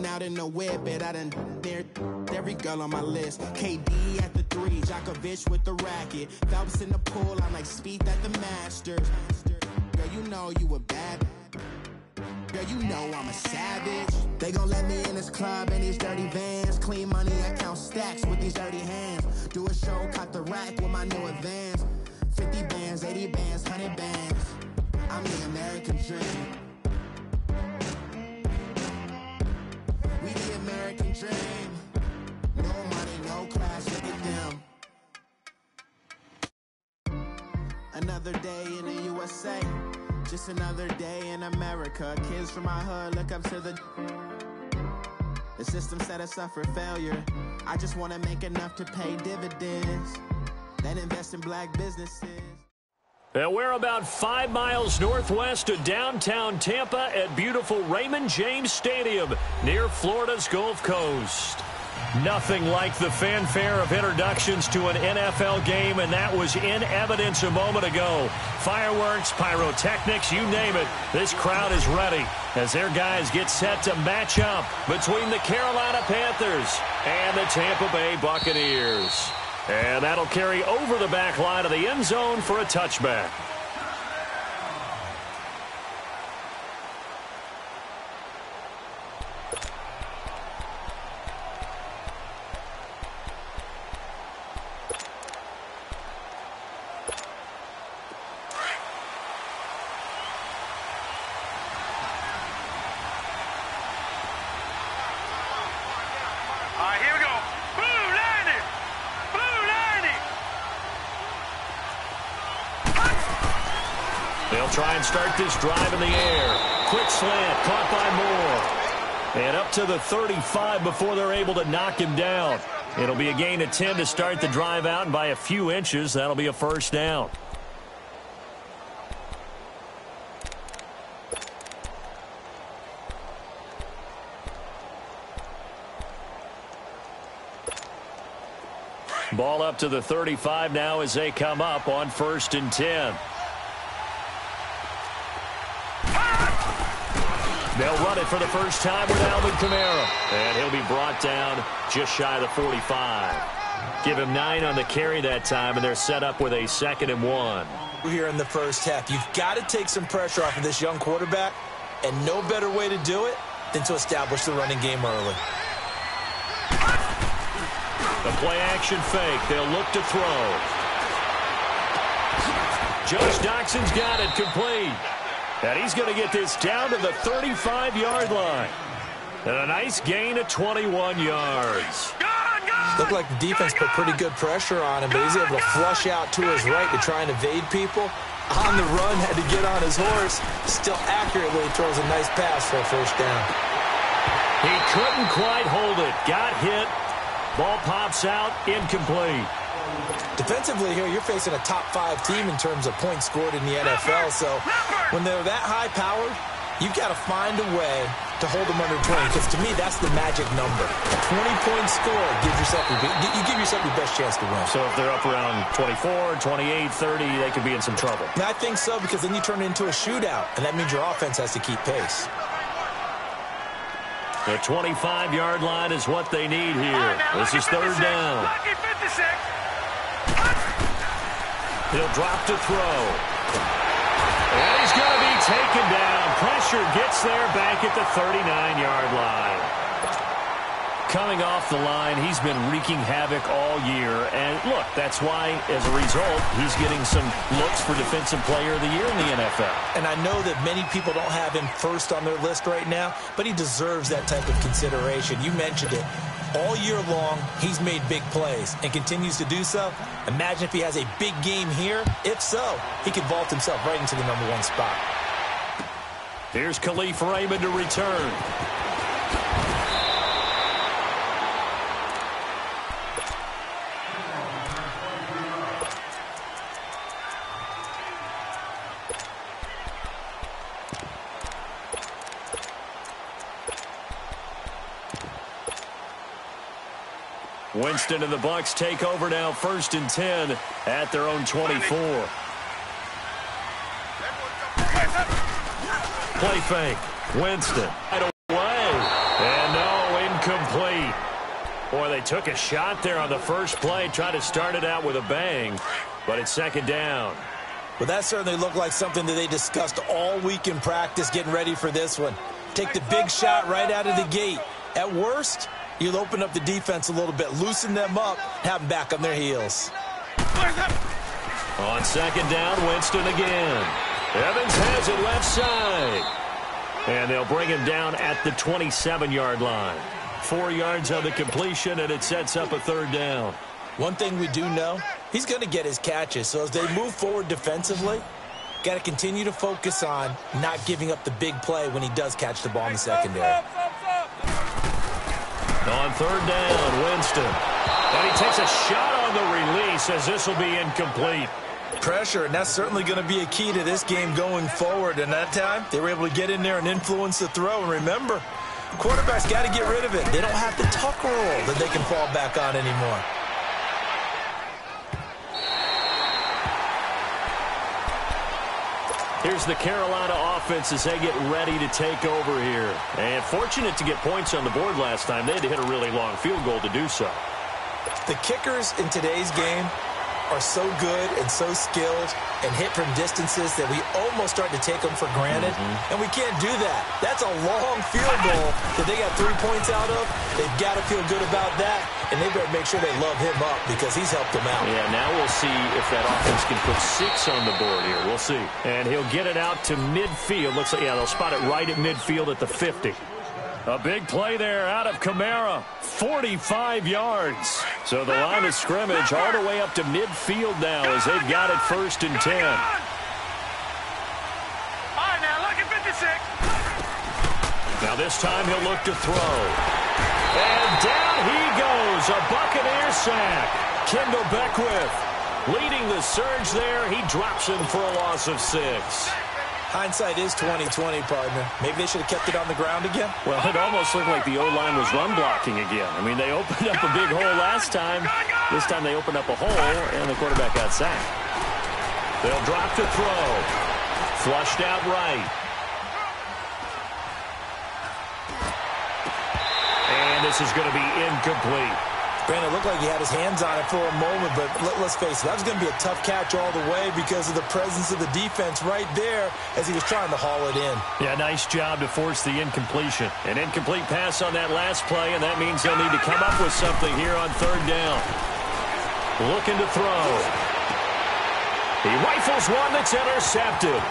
out in the whip, it I done there every girl on my list. KD at the 3, Djokovic with the racket, Phelps in the pool, I'm like Spieth at the Masters. Girl, you know you a bad. Girl, you know I'm a savage. They gon' let me in this club in these dirty vans. Clean money, I count stacks with these dirty hands. Do a show, caught the rack with my new advance. 50 bands, 80 bands, 100 bands. I'm the American dream. We the American dream. No money, no class, look at them. Another day in the USA. Just another day in America. Kids from my hood look up to the system set us up for failure. I just want to make enough to pay dividends, then invest in black businesses. And we're about 5 miles northwest of downtown Tampa at beautiful Raymond James Stadium near Florida's Gulf Coast. Nothing like the fanfare of introductions to an NFL game, and that was in evidence a moment ago. Fireworks, pyrotechnics, you name it. This crowd is ready as their guys get set to match up between the Carolina Panthers and the Tampa Bay Buccaneers. And that'll carry over the back line of the end zone for a touchback. Try and start this drive in the air. Quick slant, caught by Moore. And up to the 35 before they're able to knock him down. It'll be a gain of 10 to start the drive out, and by a few inches, that'll be a first down. Ball up to the 35 now as they come up on 1st and 10. They'll run it for the first time with Alvin Kamara. And he'll be brought down just shy of the 45. Give him 9 on the carry that time, and they're set up with a 2nd and 1. Here in the first half, you've got to take some pressure off of this young quarterback, and no better way to do it than to establish the running game early. The play-action fake. They'll look to throw. Josh Doxson's got it complete. And he's going to get this down to the 35-yard line. And a nice gain of 21 yards. Looked like the defense put pretty good pressure on him, but he's able to flush out to his right to try and evade people. On the run, had to get on his horse. Still accurately throws a nice pass for a first down. He couldn't quite hold it. Got hit. Ball pops out. Incomplete. Defensively here, you're facing a top 5 team in terms of points scored in the NFL. So when they're that high-powered, you've got to find a way to hold them under 20. Because to me, that's the magic number. A 20-point score gives yourself you give yourself your best chance to win. So if they're up around 24, 28, 30, they could be in some trouble. I think so, because then you turn it into a shootout, and that means your offense has to keep pace. The 25-yard line is what they need here. This is 3rd down. He'll drop to throw. And he's going to be taken down. Pressure gets there back at the 39-yard line. Coming off the line, he's been wreaking havoc all year. And, look, that's why, as a result, he's getting some looks for Defensive Player of the Year in the NFL. And I know that many people don't have him first on their list right now, but he deserves that type of consideration. You mentioned it. All year long, he's made big plays and continues to do so. Imagine if he has a big game here. If so, he could vault himself right into the #1 spot. Here's Khalif Raymond to return. Winston and the Bucs take over now, 1st and 10 at their own 24. Play fake. Winston. Right away. And no, they took a shot there on the first play, tried to start it out with a bang, but it's second down. Well, that certainly looked like something that they discussed all week in practice getting ready for this one. Take the big shot right out of the gate. At worst, you'll open up the defense a little bit, loosen them up, have them back on their heels. On second down, Winston again. Evans has it left side. And they'll bring him down at the 27-yard line. 4 yards on the completion, and it sets up a third down. One thing we do know, he's going to get his catches. So as they move forward defensively, got to continue to focus on not giving up the big play when he does catch the ball in the secondary. On third down, Winston. And he takes a shot on the release as this will be incomplete. Pressure, and that's certainly going to be a key to this game going forward. And that time, they were able to get in there and influence the throw. And remember, quarterbacks got to get rid of it. They don't have the tuck roll that they can fall back on anymore. Here's the Carolina offense as they get ready to take over here. And fortunate to get points on the board last time. They had to hit a really long field goal to do so. The kickers in today's game are so good and so skilled and hit from distances that we almost start to take them for granted. And we can't do that. That's a long field goal that they got 3 points out of. They've got to feel good about that, and they better make sure they love him up because he's helped them out. Yeah, now we'll see if that offense can put 6 on the board here. We'll see. And he'll get it out to midfield. Looks like, yeah, they'll spot it right at midfield at the 50. A big play there out of Kamara. 45 yards. So the line of scrimmage all the way up to midfield now as they've got it 1st and 10. All right, now look at 56. Now this time he'll look to throw. And down he goes. A Buccaneer sack. Kendall Beckwith leading the surge there. He drops him for a loss of 6. Hindsight is 20/20, partner. Maybe they should have kept it on the ground again. Well, it almost looked like the O-line was run blocking again. I mean, they opened up a big hole last time. This time they opened up a hole, and the quarterback got sacked. They'll drop to throw. Flushed out right. And this is going to be incomplete. Brandon, it looked like he had his hands on it for a moment, but let's face it, that was going to be a tough catch all the way because of the presence of the defense right there as he was trying to haul it in. Yeah, nice job to force the incompletion. An incomplete pass on that last play, and that means they'll need to come up with something here on third down. Looking to throw. He rifles one that's intercepted.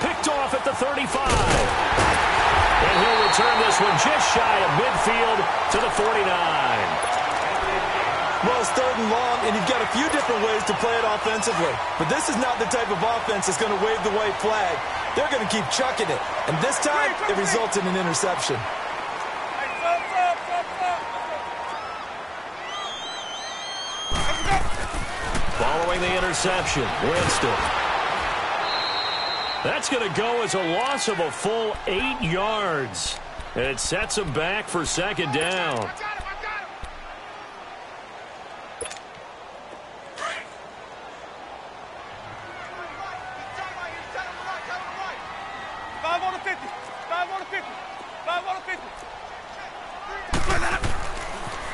Picked off at the 35. And he'll return this one just shy of midfield to the 49. Well, it's 3rd and long, and you've got a few different ways to play it offensively. But this is not the type of offense that's going to wave the white flag. They're going to keep chucking it. And this time, it results in an interception. Following the interception, Winston. That's going to go as a loss of a full 8 yards. And it sets him back for second down.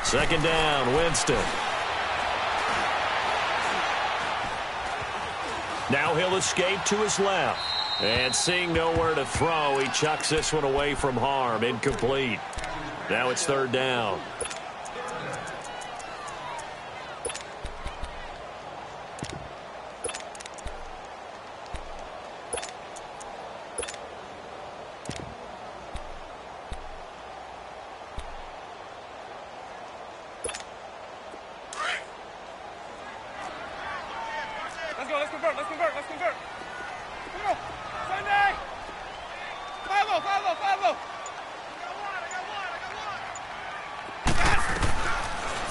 Second down, Winston. Now he'll escape to his left. And seeing nowhere to throw, he chucks this one away from harm. Incomplete. Now it's third down. Let's convert. Come on. Sunday. Follow.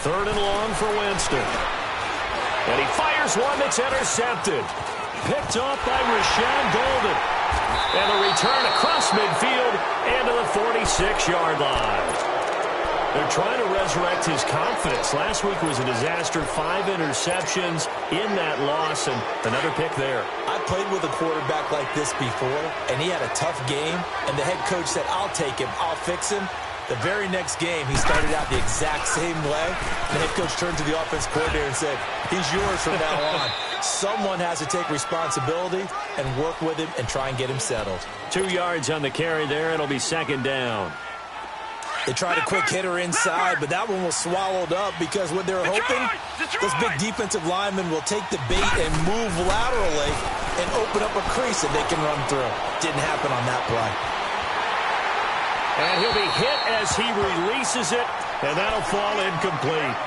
Third and long for Winston. And he fires one that's intercepted. Picked off by Rashawn Golden. And a return across midfield and to the 46-yard line. They're trying to resurrect his confidence. Last week was a disaster. 5 interceptions in that loss, and another pick there. I played with a quarterback like this before, and he had a tough game, and the head coach said, I'll take him, I'll fix him. The very next game, he started out the exact same way. The head coach turned to the offense coordinator and said, he's yours from now on. Someone has to take responsibility and work with him and try and get him settled. 2 yards on the carry there. It'll be second down. They tried a quick hitter inside, but that one was swallowed up because what they were hoping, those big defensive linemen will take the bait and move laterally and open up a crease that they can run through. Didn't happen on that play. And he'll be hit as he releases it, and that'll fall incomplete.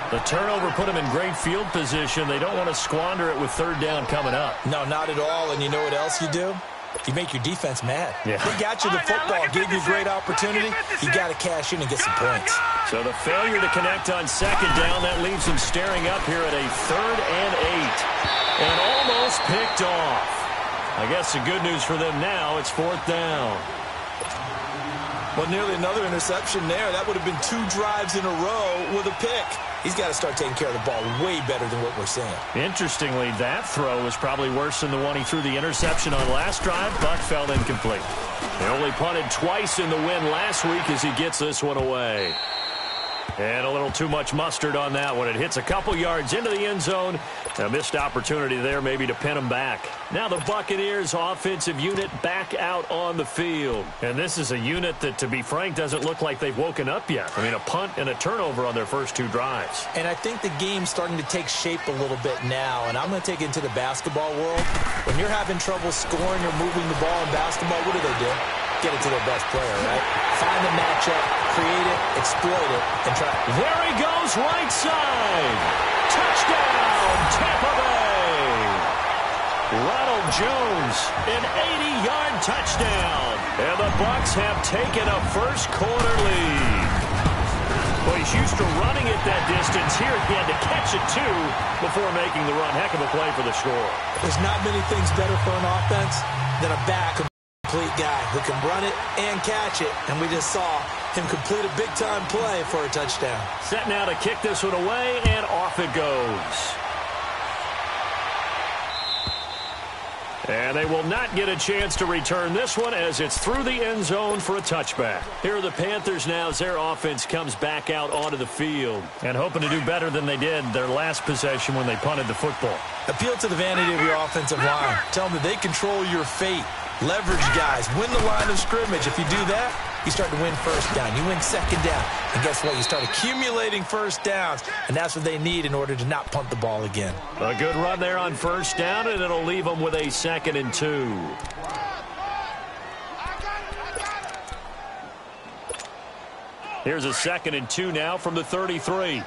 The turnover put him in great field position. They don't want to squander it with third down coming up. No, not at all. And you know what else you do? You make your defense mad. Yeah. They got you the football, gave you a great opportunity. You got to cash in and get some points. So the failure to connect on second down, that leaves him staring up here at a 3rd and 8. And almost picked off. I guess the good news for them now, it's 4th down. Well, nearly another interception there. That would have been 2 drives in a row with a pick. He's got to start taking care of the ball way better than what we're seeing. Interestingly, that throw was probably worse than the one he threw the interception on last drive, but fell incomplete. They only punted twice in the win last week as he gets this one away. And a little too much mustard on that one. It hits a couple yards into the end zone. A missed opportunity there maybe to pin him back. Now the Buccaneers offensive unit back out on the field. And this is a unit that, to be frank, doesn't look like they've woken up yet. I mean, a punt and a turnover on their first 2 drives. And I think the game's starting to take shape a little bit now. And I'm going to take it into the basketball world. When you're having trouble scoring or moving the ball in basketball, what do? Get it to their best player, right? Find the matchup, create it, exploit it, and try. There he goes, right side. Touchdown, Tampa Bay. Ronald Jones, an 80-yard touchdown. And the Bucs have taken a first-quarter lead. Well, he's used to running it that distance. Here he had to catch it, too, before making the run. Heck of a play for the score. There's not many things better for an offense than a back complete guy who can run it and catch it, and we just saw him complete a big-time play for a touchdown. Set now to kick this one away, and off it goes. And they will not get a chance to return this one as it's through the end zone for a touchback. Here are the Panthers now as their offense comes back out onto the field and hoping to do better than they did their last possession when they punted the football. Appeal to the vanity of your offensive line. Tell them that they control your fate. Leverage guys. Win the line of scrimmage. If you do that, you start to win first down. You win second down. And guess what? You start accumulating first downs. And that's what they need in order to not punt the ball again. A good run there on first down, and it'll leave them with a 2nd and 2. Here's a 2nd and 2 now from the 33.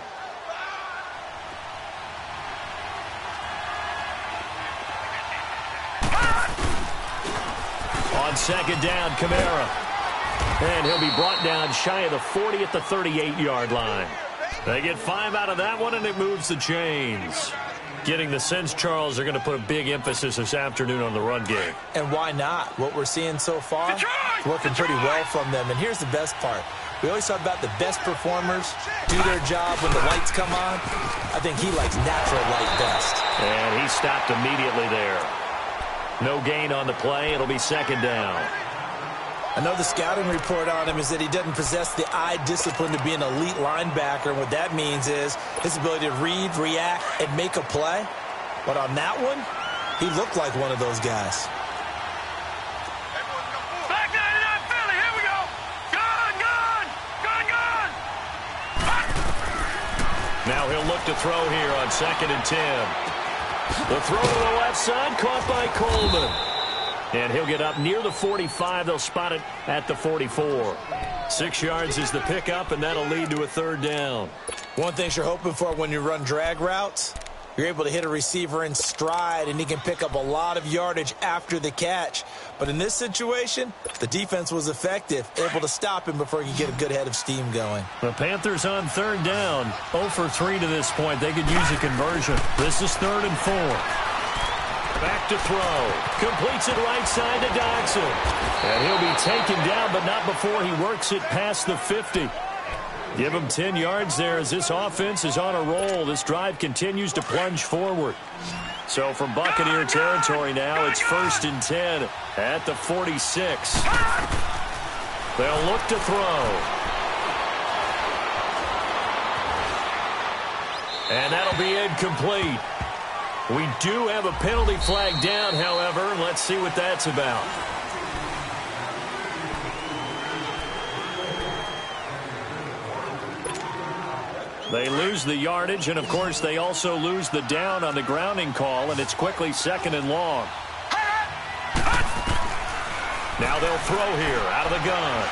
On second down, Kamara. And he'll be brought down shy of the 40 at the 38-yard line. They get 5 out of that one, and it moves the chains. Getting the sense, Charles, they're going to put a big emphasis this afternoon on the run game. And why not? What we're seeing so far is working pretty well from them. And here's the best part. We always talk about the best performers do their job when the lights come on. I think he likes natural light best. And he stopped immediately there. No gain on the play. It'll be second down. Another scouting report on him is that he doesn't possess the eye discipline to be an elite linebacker. And what that means is his ability to read, react, and make a play. But on that one, he looked like one of those guys. Back 99 Philly, here we go. Gone. Now he'll look to throw here on 2nd and 10. The throw to the left side, caught by Coleman. And he'll get up near the 45. They'll spot it at the 44. 6 yards is the pickup, and that'll lead to a 3rd down. One thing you're hoping for when you run drag routes, you're able to hit a receiver in stride, and he can pick up a lot of yardage after the catch. But in this situation, the defense was effective, able to stop him before he could get a good head of steam going. The Panthers on 3rd down. 0 for 3 to this point. They could use a conversion. This is 3rd and 4. Back to throw. Completes it right side to Dodson. And he'll be taken down, but not before he works it past the 50. Give him 10 yards there as this offense is on a roll. This drive continues to plunge forward. So from Buccaneer territory now, it's 1st and 10 at the 46. They'll look to throw. And that'll be incomplete. We do have a penalty flag down, however. Let's see what that's about. They lose the yardage, and, of course, they also lose the down on the grounding call, and it's quickly 2nd and long. Now they'll throw here out of the gun.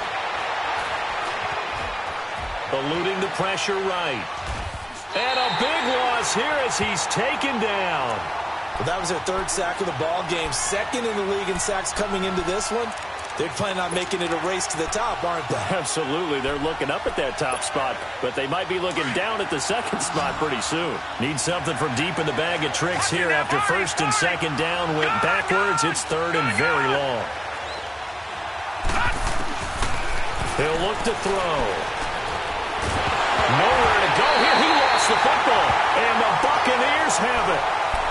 Eluding the pressure right. And a big loss here as he's taken down. Well, that was their 3rd sack of the ball game. 2nd in the league in sacks coming into this one. They're planning on making it a race to the top, aren't they? Absolutely. They're looking up at that top spot, but they might be looking down at the 2nd spot pretty soon. Need something from deep in the bag of tricks here after 1st and 2nd down went backwards. It's 3rd and very long. He'll look to throw. Nowhere to go here. He lost the football, and the Buccaneers have it.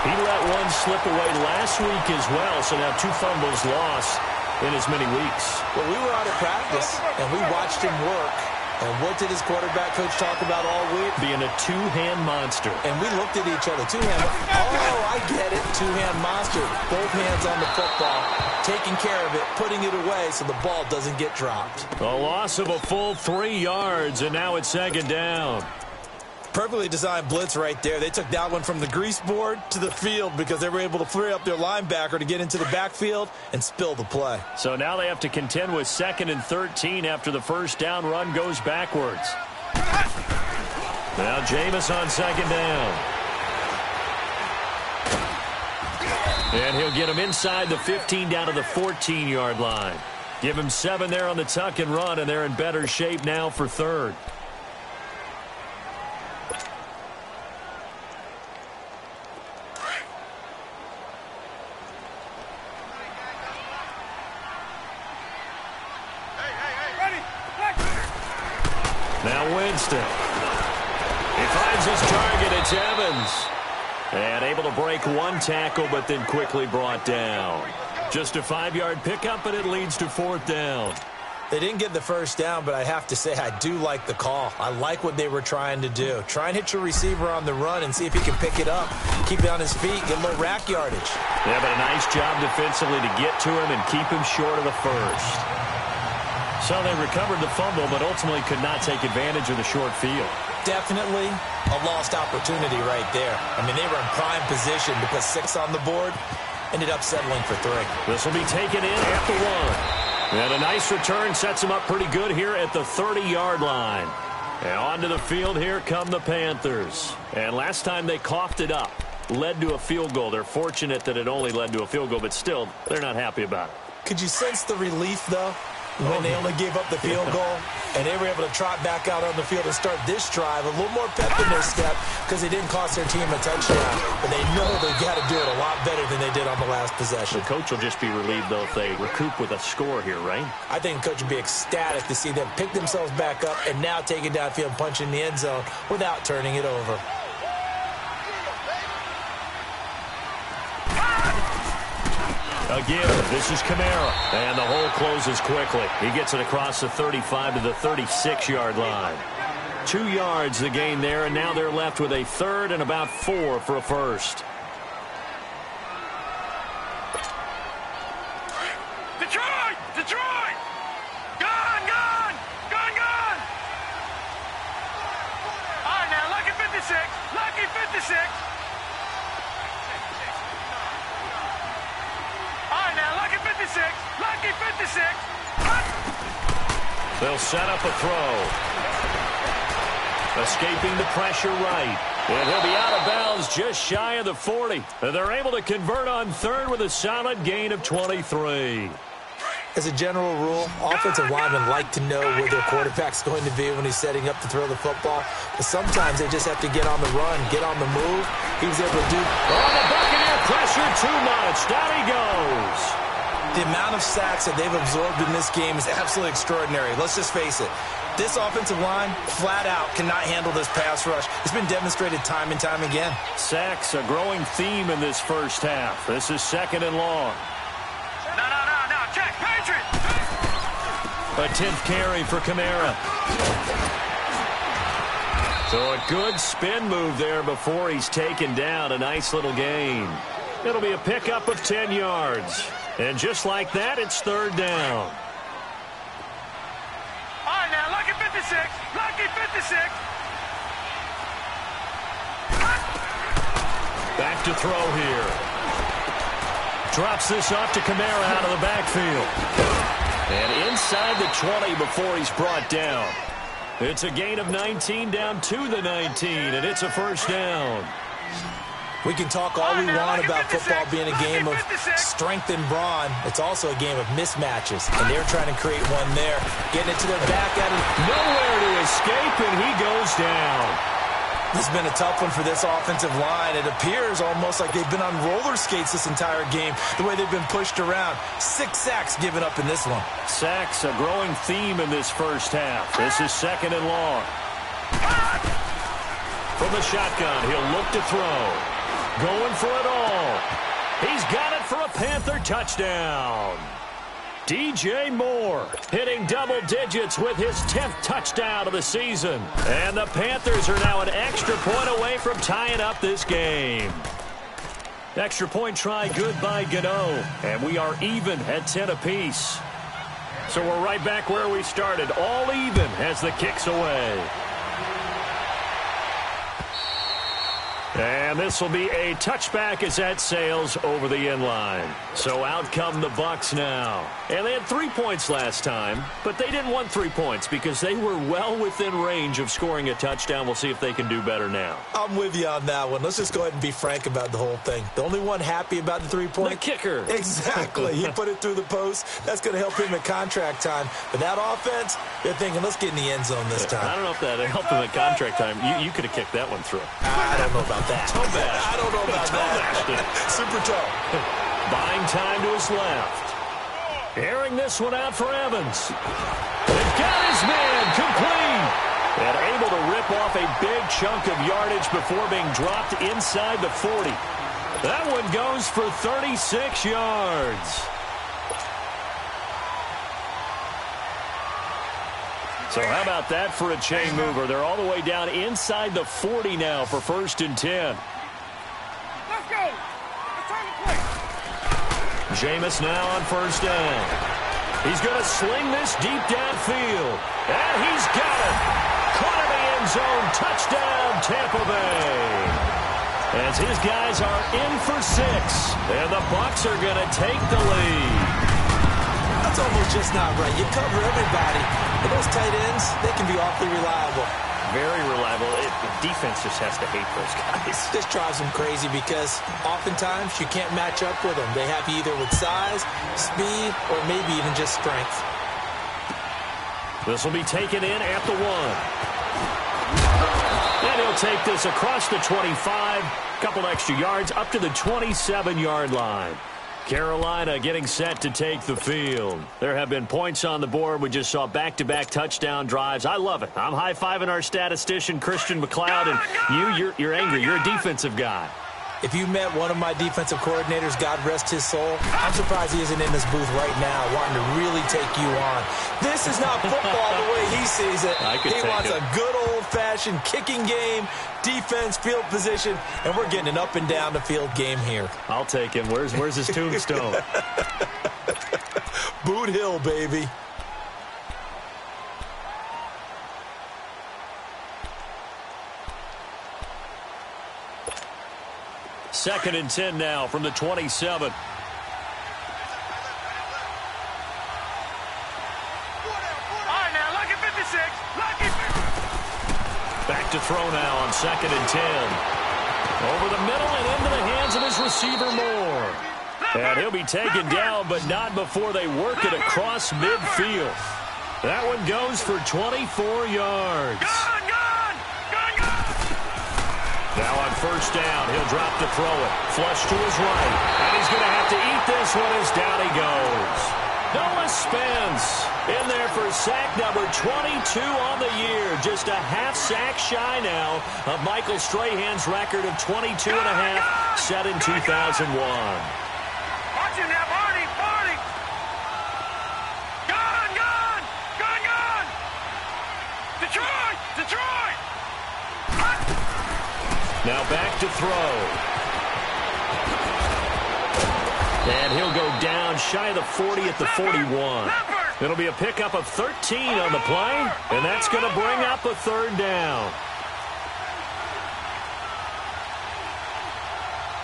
He let one slip away last week as well, so now 2 fumbles lost in as many weeks. Well, we were out of practice, and we watched him work. And what did his quarterback coach talk about all week? Being a two-hand monster. And we looked at each other. Two-hand. Oh, I get it. Two-hand monster. Both hands on the football, taking care of it, putting it away so the ball doesn't get dropped. A loss of a full 3 yards, and now it's 2nd down. Perfectly designed blitz right there. They took that one from the grease board to the field because they were able to free up their linebacker to get into the backfield and spill the play. So now they have to contend with 2nd and 13 after the 1st down run goes backwards. Now Jameis on 2nd down. And he'll get him inside the 15 down to the 14-yard line. Give him 7 there on the tuck and run, and they're in better shape now for 3rd. Now Winston. He finds his target. It's Evans. And able to break 1 tackle, but then quickly brought down. Just a 5-yard pickup, and it leads to 4th down. They didn't get the 1st down, but I have to say I do like the call. I like what they were trying to do. Try and hit your receiver on the run and see if he can pick it up. Keep it on his feet, get a little rack yardage. Yeah, but a nice job defensively to get to him and keep him short of the 1st. So they recovered the fumble, but ultimately could not take advantage of the short field. Definitely a lost opportunity right there. I mean, they were in prime position to put 6 on the board. Ended up settling for 3. This will be taken in at the 1. And a nice return sets them up pretty good here at the 30-yard line. And onto the field, here come the Panthers. And last time they coughed it up, led to a field goal. They're fortunate that it only led to a field goal, but still, they're not happy about it. Could you sense the relief, though, when they only gave up the field goal and they were able to trot back out on the field and start this drive? A little more pep in their step because they didn't cost their team a touchdown. But they know they've got to do it a lot better than they did on the last possession. The coach will just be relieved, though, if they recoup with a score here, right? I think the coach would be ecstatic to see them pick themselves back up and now take it downfield and punch in the end zone without turning it over. Again, this is Kamara, and the hole closes quickly. He gets it across the 35 to the 36-yard line. 2 yards the gain there, and now they're left with a 3rd and about 4 for a 1st. Detroit! Detroit! Gone, gone! Gone, gone! All right, now, lucky 56. Lucky 56. Lucky 56. They'll set up a throw. Escaping the pressure right. And he'll be out of bounds just shy of the 40. And they're able to convert on 3rd with a solid gain of 23. As a general rule, offensive linemen like to know where their quarterback's going to be when he's setting up to throw the football. But sometimes they just have to get on the run, get on the move. He was able to do... Oh, the Buccaneer pressure too much. Down he goes. The amount of sacks that they've absorbed in this game is absolutely extraordinary. Let's just face it. This offensive line, flat out, cannot handle this pass rush. It's been demonstrated time and time again. Sacks, a growing theme in this first half. This is 2nd and long. No, check, Patriot! A 10th carry for Kamara. So a good spin move there before he's taken down. A nice little gain. It'll be a pickup of 10 yards. And just like that, it's third down. All right, now, lucky 56. Lucky 56. Back to throw here. Drops this off to Kamara out of the backfield. And inside the 20 before he's brought down. It's a gain of 19 down to the 19, and it's a first down. We can talk all we want about football being a game of strength and brawn. It's also a game of mismatches, and they're trying to create one there. Getting it to their back out of nowhere to escape, and he goes down. This has been a tough one for this offensive line. It appears almost like they've been on roller skates this entire game, the way they've been pushed around. 6 sacks given up in this one. Sacks, a growing theme in this first half. This is second and long. From the shotgun, he'll look to throw. Going for it all. He's got it for a Panther touchdown. DJ Moore hitting double digits with his 10th touchdown of the season. And the Panthers are now an extra point away from tying up this game. Extra point try good by Gano. And we are even at 10 apiece. So we're right back where we started. All even as the kick's away. And this will be a touchback as that sails over the end line. So out come the Bucs now. And they had 3 points last time, but they didn't want 3 points because they were well within range of scoring a touchdown. We'll see if they can do better now. I'm with you on that one. Let's just go ahead and be frank about the whole thing. The only one happy about the 3-point? The kicker. Exactly. He put it through the post. That's going to help him at contract time. But that offense, they're thinking, let's get in the end zone this time. I don't know if that helped him at contract time. You could have kicked that one through. I don't know about that. Toe bash. I don't know about that. Super toe. Buying time to his left. Airing this one out for Evans. They've got his man complete. And able to rip off a big chunk of yardage before being dropped inside the 40. That one goes for 36 yards. So how about that for a chain mover? They're all the way down inside the 40 now for 1st and 10. Let's go. Return the play. Jameis now on 1st down. He's going to sling this deep downfield. And he's got it. Caught in the end zone. Touchdown, Tampa Bay. As his guys are in for 6. And the Bucs are going to take the lead. That's almost just not right. You cover everybody. But those tight ends, they can be awfully reliable. Very reliable. The defense just has to hate those guys. This drives them crazy because oftentimes you can't match up with them. They have you either with size, speed, or maybe even just strength. This will be taken in at the 1. And he'll take this across the 25. Couple extra yards up to the 27-yard line. Carolina getting set to take the field. There have been points on the board. We just saw back-to-back touchdown drives. I love it. I'm high-fiving our statistician, Christian McLeod, and you're angry. You're a defensive guy. If you met one of my defensive coordinators, God rest his soul, I'm surprised he isn't in this booth right now wanting to really take you on. This is not football the way he sees it. He wants a good old-fashioned kicking game, defense, field position, and we're getting an up-and-down-the-field game here. I'll take him. Where's his tombstone? Boot Hill, baby. Second and 10 now from the 27. All right, now, lucky 56. Lucky 56. Back to throw now on 2nd and 10. Over the middle and into the hands of his receiver Moore. And he'll be taken down, but not before they work it across midfield. That one goes for 24 yards. Now on 1st down, he'll drop to throw it. Flush to his right. And he's going to have to eat this one as down he goes. Noah Spence in there for sack number 22 on the year. Just a half sack shy now of Michael Strahan's record of 22 and a half set in 2001. Watch him now, Barney. Gone. Detroit. Now back to throw. And he'll go down shy of the 40 at the 41. It'll be a pickup of 13 on the play, and that's going to bring up a third down.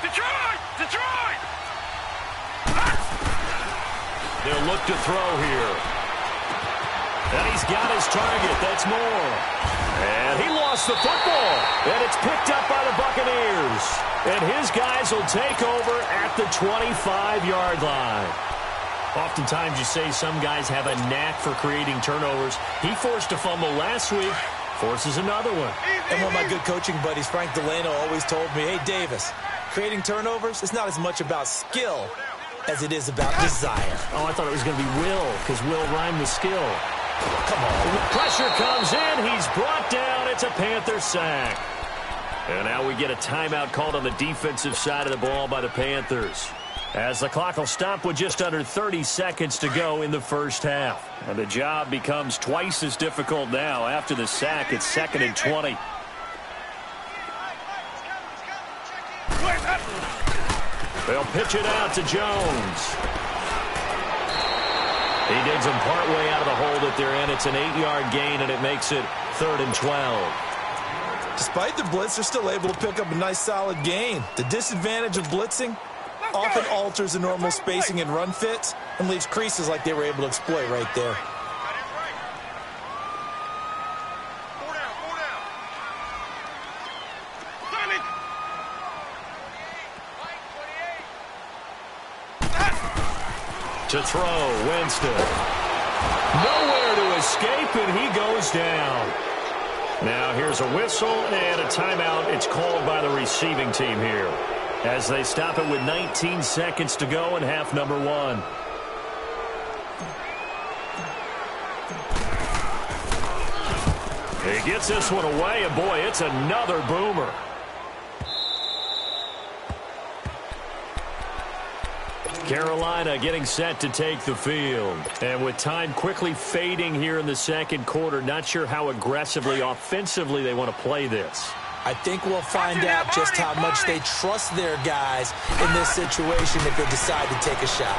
Detroit! They'll look to throw here. And he's got his target. That's Moore. And he lost the football. And it's picked up by the Buccaneers. And his guys will take over at the 25-yard line. Oftentimes you say some guys have a knack for creating turnovers. He forced a fumble last week, forces another one. And one of my good coaching buddies, Frank Delano, always told me, hey, Davis, creating turnovers is not as much about skill as it is about desire. Oh, I thought it was going to be will, because will rhymed with skill. Come on. Pressure comes in. He's brought down. It's a Panther sack. And now we get a timeout called on the defensive side of the ball by the Panthers, as the clock will stop with just under 30 seconds to go in the first half. And the job becomes twice as difficult now. After the sack, it's 2nd and 20. They'll pitch it out to Jones. He digs him partway out of the hole that they're in. It's an 8-yard gain, and it makes it 3rd and 12. Despite the blitz, they're still able to pick up a nice, solid gain. The disadvantage of blitzing often alters the normal spacing and run fits and leaves creases like they were able to exploit right there. To throw, Winston. Nowhere to escape, and he goes down. Now here's a whistle and a timeout. It's called by the receiving team here, as they stop it with 19 seconds to go in half number 1. He gets this one away, and boy, it's another boomer. Carolina getting set to take the field. And with time quickly fading here in the second quarter, not sure how aggressively, offensively they want to play this. I think we'll find out just how much they trust their guys in this situation if they decide to take a shot.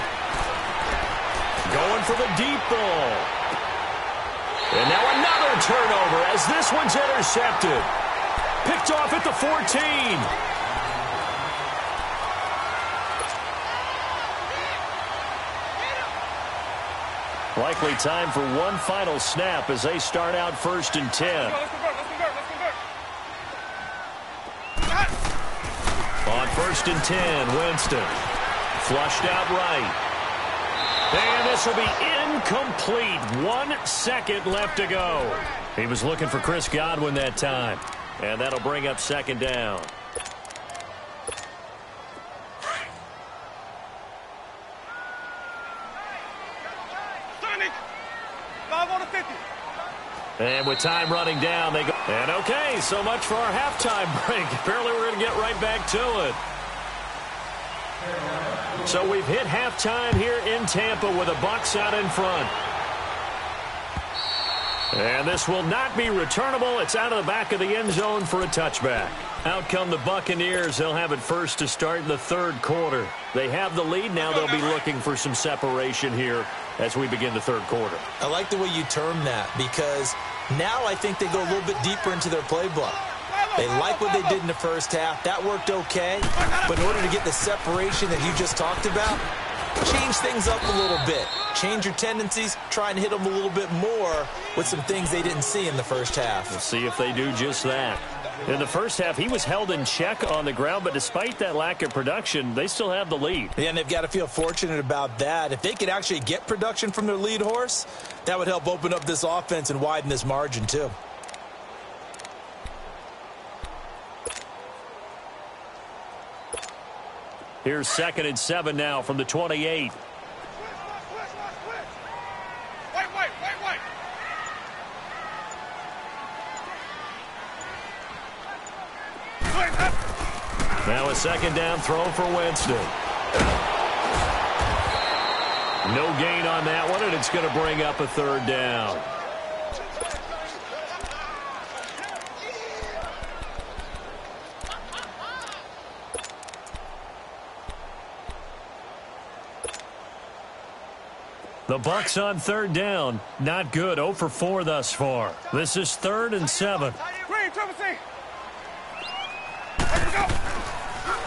Going for the deep ball. And now another turnover as this one's intercepted. Picked off at the 14. Likely time for one final snap as they start out 1st and 10. On 1st and 10, Winston. Flushed out right. And this will be incomplete. 1 second left to go. He was looking for Chris Godwin that time. And that'll bring up 2nd down. And with time running down, they go. And okay, so much for our halftime break. Apparently we're going to get right back to it. So we've hit halftime here in Tampa with the Bucs out in front. And this will not be returnable. It's out of the back of the end zone for a touchback. Out come the Buccaneers. They'll have it first to start in the 3rd quarter. They have the lead. Now they'll be looking for some separation here as we begin the 3rd quarter. I like the way you term that, because now I think they go a little bit deeper into their playbook. They like what they did in the first half. That worked okay. But in order to get the separation that you just talked about, change things up a little bit. Change your tendencies. Try and hit them a little bit more with some things they didn't see in the first half. We'll see if they do just that. In the first half, he was held in check on the ground, but despite that lack of production, they still have the lead. Yeah, and they've got to feel fortunate about that. If they could actually get production from their lead horse, that would help open up this offense and widen this margin too. Here's 2nd and 7 now from the 28. Now a 2nd down throw for Winston. No gain on that one, and it's going to bring up a 3rd down. The Bucs on third down. Not good. 0 for 4 thus far. This is 3rd and 7.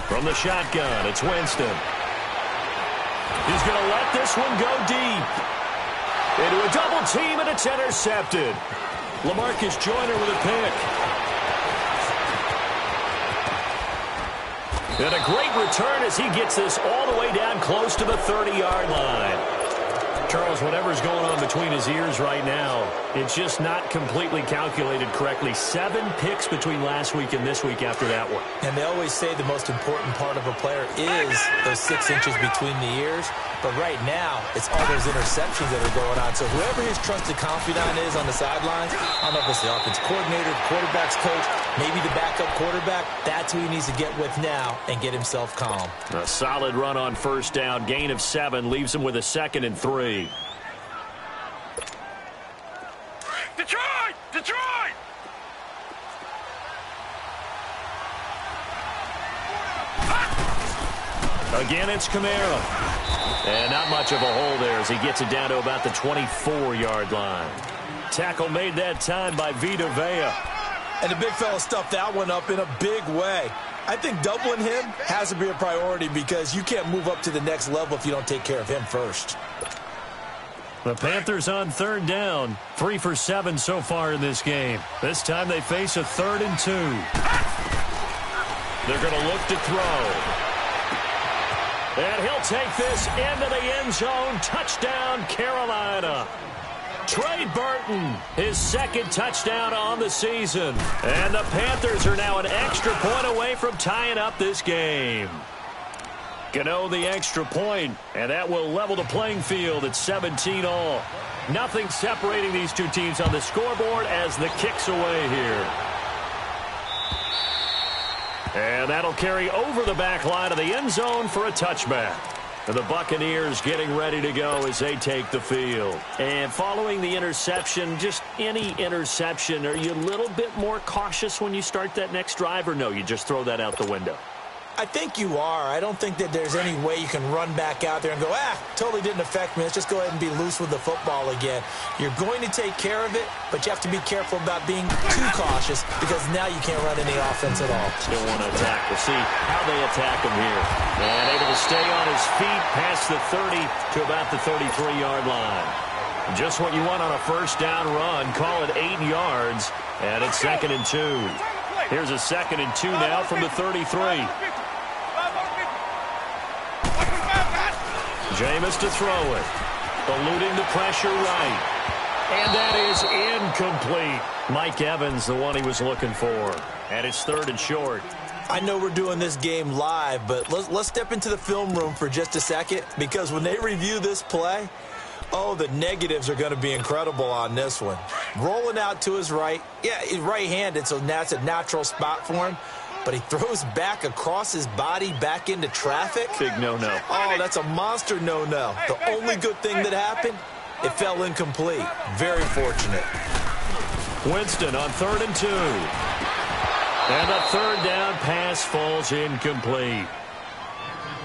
From the shotgun, it's Winston. He's going to let this one go deep. Into a double team, and it's intercepted. LaMarcus Joyner with a pick. And a great return as he gets this all the way down close to the 30-yard line. Charles, whatever's going on between his ears right now, it's just not completely calculated correctly. 7 picks between last week and this week after that one. And they always say the most important part of a player is those 6 inches between the ears. But right now, it's all those interceptions that are going on. So whoever his trusted confidant is on the sidelines, I don't know if it's the offense coordinator, the quarterback's coach, maybe the backup quarterback, that's who he needs to get with now and get himself calm. A solid run on first down. Gain of 7 leaves him with a 2nd and 3. Detroit! Detroit! Again, it's Kamara. And not much of a hole there as he gets it down to about the 24-yard line. Tackle made that time by Vita Vea. And the big fella stuffed that one up in a big way. I think doubling him has to be a priority because you can't move up to the next level if you don't take care of him first. The Panthers on third down. 3 for 7 so far in this game. This time they face a 3rd and 2. They're going to look to throw. And he'll take this into the end zone. Touchdown, Carolina. Trey Burton, his 2nd touchdown on the season. And the Panthers are now an extra point away from tying up this game. Gano the extra point, and that will level the playing field at 17 all. Nothing separating these two teams on the scoreboard as the kick's away here. And that'll carry over the back line of the end zone for a touchback. And the Buccaneers getting ready to go as they take the field. And following the interception, just any interception, are you a little bit more cautious when you start that next drive, or no, you just throw that out the window? I think you are. I don't think that there's any way you can run back out there and go, totally didn't affect me. Let's just go ahead and be loose with the football again. You're going to take care of it, but you have to be careful about being too cautious because now you can't run any offense at all. Still want to attack. We'll see how they attack him here. And able to stay on his feet past the 30 to about the 33-yard line. Just what you want on a first down run. Call it 8 yards, and it's 2nd and 2. Here's a 2nd and 2 now from the 33. Jameis to throw it. Eluding the pressure right. And that is incomplete. Mike Evans, the one he was looking for. And it's 3rd and short. I know we're doing this game live, but let's step into the film room for just a second because when they review this play, the negatives are going to be incredible on this one. Rolling out to his right. Yeah, he's right-handed, so that's a natural spot for him. But he throws back across his body back into traffic. Big no-no. Oh, that's a monster no-no. The only good thing that happened, it fell incomplete. Very fortunate. Winston on 3rd and 2. And the 3rd down pass falls incomplete.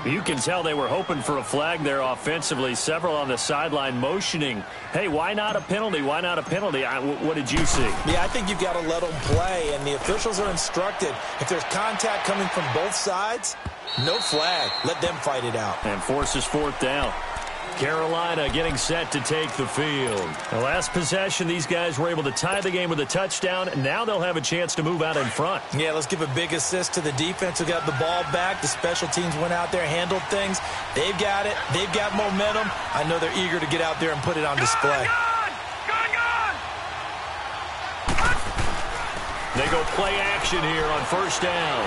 You can tell they were hoping for a flag there offensively. Several on the sideline motioning. Hey, why not a penalty? Why not a penalty? What did you see? Yeah, I think you've got to let them play, and the officials are instructed. If there's contact coming from both sides, no flag. Let them fight it out. And forces 4th down. Carolina getting set to take the field. The last possession, these guys were able to tie the game with a touchdown. Now they'll have a chance to move out in front. Yeah, let's give a big assist to the defense who got the ball back. The special teams went out there, handled things. They've got it. They've got momentum. I know they're eager to get out there and put it on display. They go play action here on first down.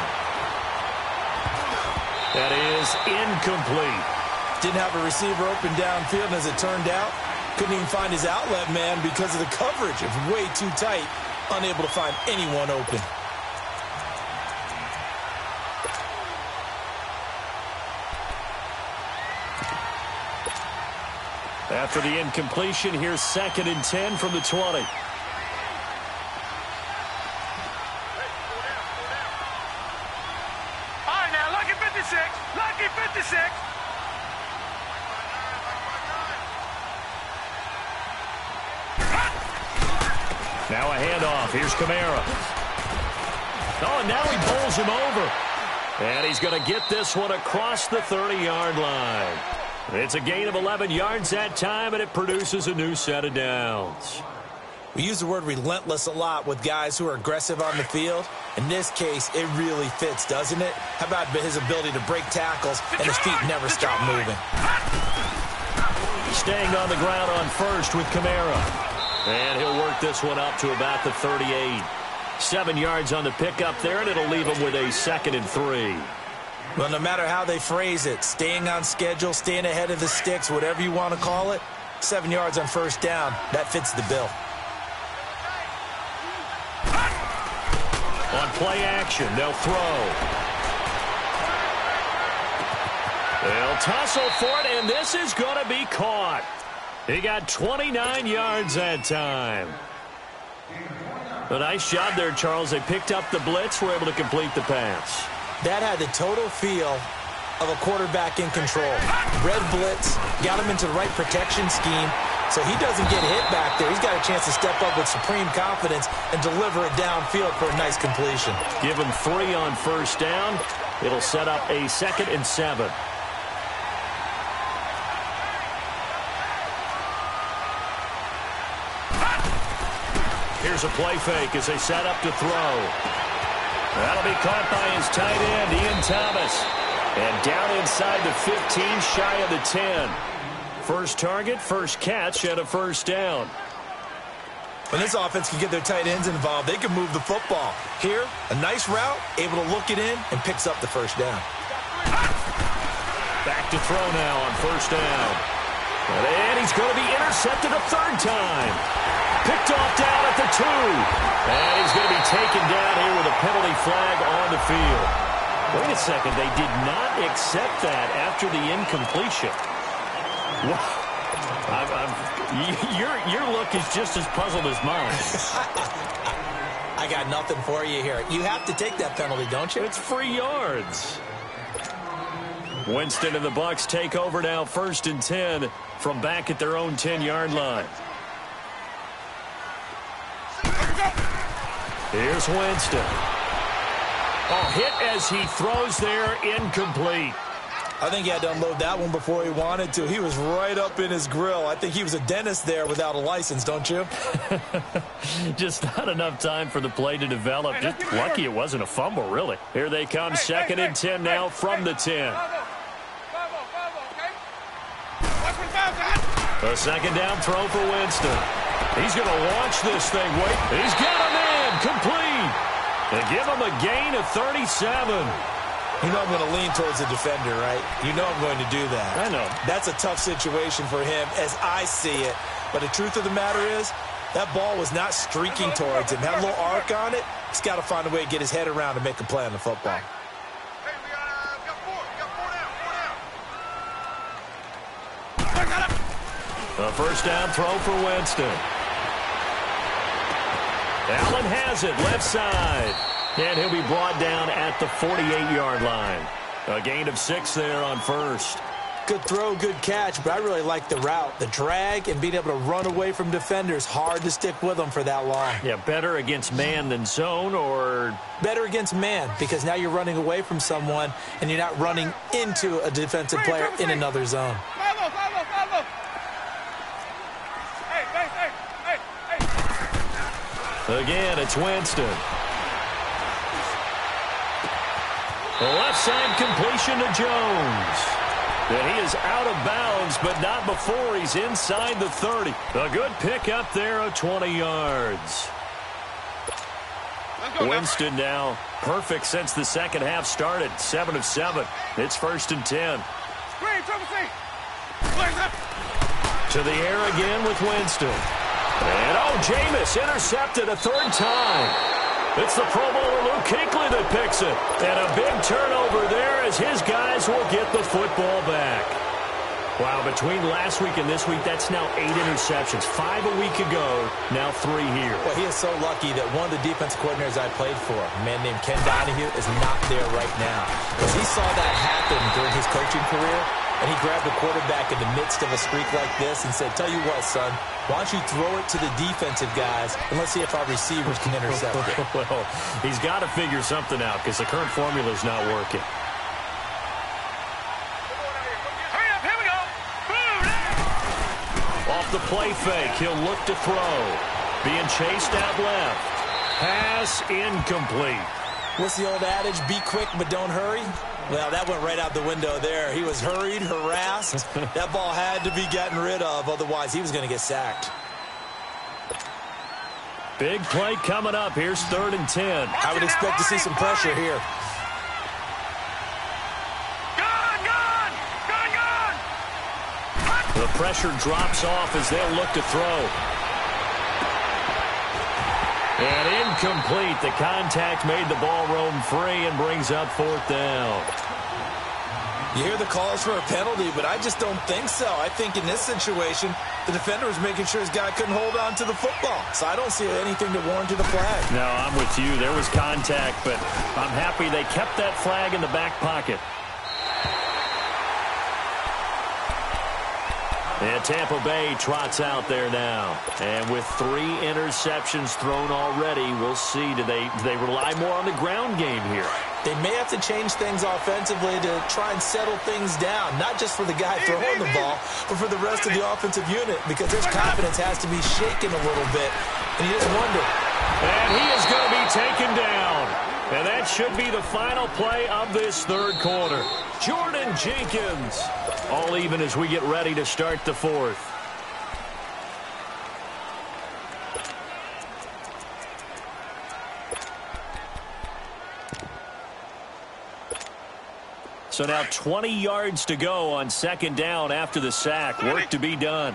That is incomplete. Didn't have a receiver open downfield, and as it turned out, couldn't even find his outlet man because of the coverage. It was way too tight, unable to find anyone open. After the incompletion, here's 2nd and 10 from the 20. All right, now, lucky 56. Lucky 56. Now a handoff. Here's Kamara. Oh, and now he bowls him over. And he's going to get this one across the 30-yard line. It's a gain of 11 yards that time, and it produces a new set of downs. We use the word relentless a lot with guys who are aggressive on the field. In this case, it really fits, doesn't it? How about his ability to break tackles and his feet never stop moving? Staying on the ground on first with Kamara. And he'll work this one up to about the 38. 7 yards on the pickup there, and it'll leave him with a 2nd and 3. Well, no matter how they phrase it, staying on schedule, staying ahead of the sticks, whatever you want to call it, 7 yards on first down, that fits the bill. On play action, they'll throw. They'll tussle for it, and this is going to be caught. He got 29 yards that time. A nice job there, Charles. They picked up the blitz, were able to complete the pass. That had the total feel of a quarterback in control. Red blitz, got him into the right protection scheme, so he doesn't get hit back there. He's got a chance to step up with supreme confidence and deliver it downfield for a nice completion. Give him 3 on first down. It'll set up a 2nd and 7. Here's a play fake as they set up to throw. That'll be caught by his tight end, Ian Thomas. And down inside the 15, shy of the 10. First target, first catch, and a first down. When this offense can get their tight ends involved, they can move the football. Here, a nice route, able to look it in, and picks up the first down. Back to throw now on first down. And he's going to be intercepted a 3rd time. Picked off down at the 2. And he's going to be taken down here with a penalty flag on the field. Wait a second. They did not accept that after the incompletion. Your look is just as puzzled as mine. I got nothing for you here. You have to take that penalty, don't you? It's free yards. Winston and the Bucs take over now, 1st and 10 from back at their own 10-yard line. Here's Winston. Oh, hit as he throws there, incomplete. I think he had to unload that one before he wanted to. He was right up in his grill. I think he was a dentist there without a license, don't you? Just not enough time for the play to develop. Just lucky it wasn't a fumble, really. Here they come, 2nd and 10 now from the 10. A 2nd down throw for Winston. He's going to launch this thing. Wait, he's got a man complete. And give him a gain of 37. You know I'm going to lean towards the defender, right? You know I'm going to do that. I know. That's a tough situation for him as I see it. But the truth of the matter is, that ball was not streaking towards him. Had a little arc on it. He's got to find a way to get his head around and make a play on the football. Hey, we got 4. We got 4 down. 4 down. A first down throw for Winston. Allen has it, left side. And he'll be brought down at the 48-yard line. A gain of 6 there on first. Good throw, good catch, but I really like the route. The drag and being able to run away from defenders. Hard to stick with them for that long. Yeah, better against man than zone, or? Better against man, because now you're running away from someone and you're not running into a defensive player in another zone. Follow. Hey. Again, it's Winston. The left side completion to Jones. And he is out of bounds, but not before he's inside the 30. A good pick up there of 20 yards. Winston now perfect since the second half started. 7 of 7. It's 1st and 10. To the air again with Winston. And Jameis intercepted a 3rd time. It's the Pro Bowler Luke Kuechly that picks it. And a big turnover there as his guys will get the football back. Wow, between last week and this week, that's now 8 interceptions. 5 a week ago, now 3 here. Well, he is so lucky that one of the defense coordinators I played for, a man named Ken Donahue, is not there right now. Because he saw that happen during his coaching career, And he grabbed the quarterback in the midst of a streak like this and said, tell you what, son, why don't you throw it to the defensive guys, and let's see if our receivers can intercept it. Well, he's got to figure something out because the current formula is not working. Hurry up, here we go. Off the play fake, he'll look to throw. Being chased out left. Pass incomplete. What's the old adage? Be quick, but don't hurry. Well, that went right out the window there. He was hurried, harassed. That ball had to be gotten rid of, otherwise he was going to get sacked. Big play coming up. Here's 3rd and 10. I would expect to see some pressure here. The pressure drops off as they'll look to throw. And incomplete. The contact made the ball roam free and brings up 4th down. You hear the calls for a penalty, but I just don't think so. I think in this situation, the defender was making sure his guy couldn't hold on to the football. So I don't see anything to warrant the flag. No, I'm with you. There was contact, but I'm happy they kept that flag in the back pocket. And Tampa Bay trots out there now. And with 3 interceptions thrown already, we'll see. Do they rely more on the ground game here? They may have to change things offensively to try and settle things down, not just for the guy throwing the ball, but for the rest of the offensive unit, because their confidence has to be shaken a little bit. And you just wonder. And he is going to be taken down. And that should be the final play of this 3rd quarter. Jordan Jenkins. All even as we get ready to start the 4th. So now 20 yards to go on 2nd down after the sack. Work to be done.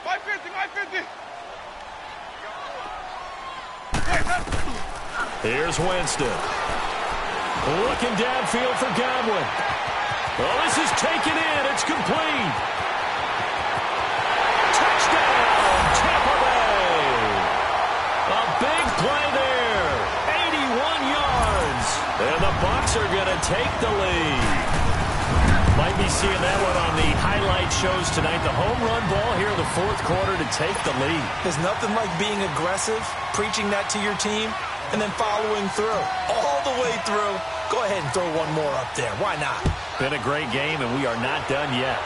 550. Here's Winston. Looking downfield for Godwin. Well, this is taken in. It's complete. Touchdown, Tampa Bay. A big play there. 81 yards. And the Bucs are going to take the lead. Might be seeing that one on the highlight shows tonight. The home run ball here in the 4th quarter to take the lead. There's nothing like being aggressive, preaching that to your team, and then following through. All the way through. Go ahead and throw one more up there. Why not? Been a great game, and we are not done yet.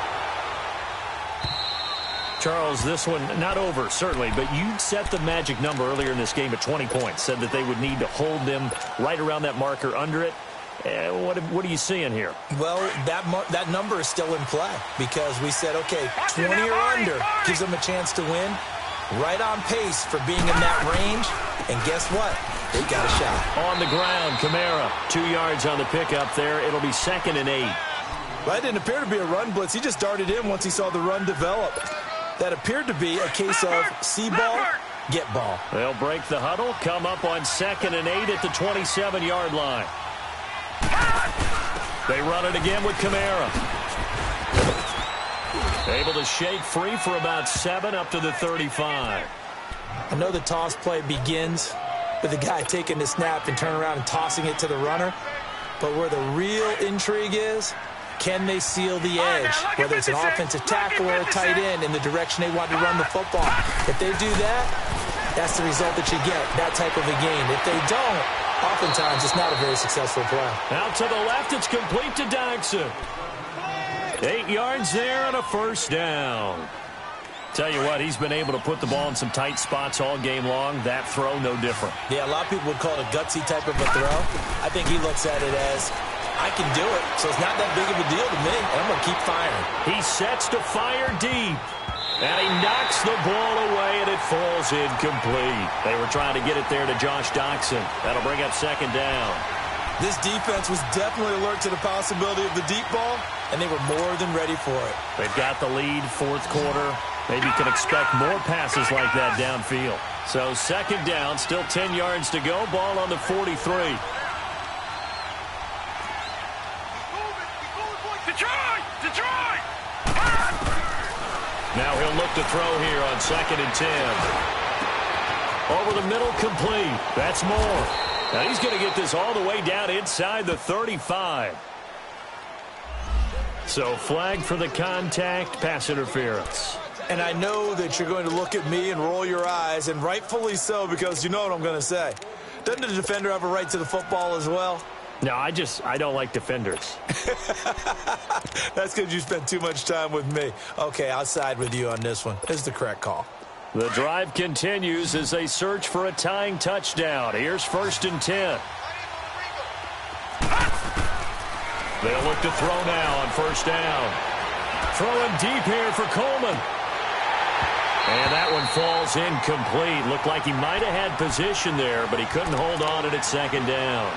Charles, this one not over, certainly, but you set the magic number earlier in this game at 20 points. Said that they would need to hold them right around that marker under it. What are you seeing here? Well, that number is still in play because we said, okay, 20 or under gives them a chance to win. Right on pace for being in that range. And guess what? They got a shot. On the ground, Kamara. 2 yards on the pickup there. It'll be 2nd and 8. Well, it didn't appear to be a run blitz. He just darted in once he saw the run develop. That appeared to be a case of see ball, get ball. They'll break the huddle, come up on 2nd and 8 at the 27-yard line. They run it again with Kamara. Able to shake free for about 7 up to the 35. I know the toss play begins with the guy taking the snap and turning around and tossing it to the runner. But where the real intrigue is, can they seal the edge, whether it's an offensive tackle or a tight end in the direction they want to run the football? If they do that, that's the result that you get, that type of a game. If they don't, oftentimes it's not a very successful play. Out to the left, it's complete to Dodson. 8 yards there and a 1st down. Tell you what, he's been able to put the ball in some tight spots all game long. That throw, no different. Yeah, a lot of people would call it a gutsy type of a throw. I think he looks at it as, I can do it, so it's not that big of a deal to me, and I'm going to keep firing. He sets to fire deep, and he knocks the ball away, and it falls incomplete. They were trying to get it there to Josh Doctson. That'll bring up 2nd down. This defense was definitely alert to the possibility of the deep ball, and they were more than ready for it. They've got the lead, 4th quarter. Maybe you can expect more passes like that downfield. So 2nd down, still 10 yards to go. Ball on the 43. Detroit! Now he'll look to throw here on 2nd and 10. Over the middle, complete. That's Moore. Now he's going to get this all the way down inside the 35. So flag for the contact, pass interference. And I know that you're going to look at me and roll your eyes, and rightfully so, because you know what I'm going to say. Doesn't the defender have a right to the football as well? No, I don't like defenders. That's because you spent too much time with me. Okay, I'll side with you on this one. This is the correct call. The drive continues as they search for a tying touchdown. Here's 1st and 10. They'll look to throw now on 1st down. Throwing deep here for Coleman. And that one falls incomplete. Looked like he might have had position there, but he couldn't hold on at 2nd down.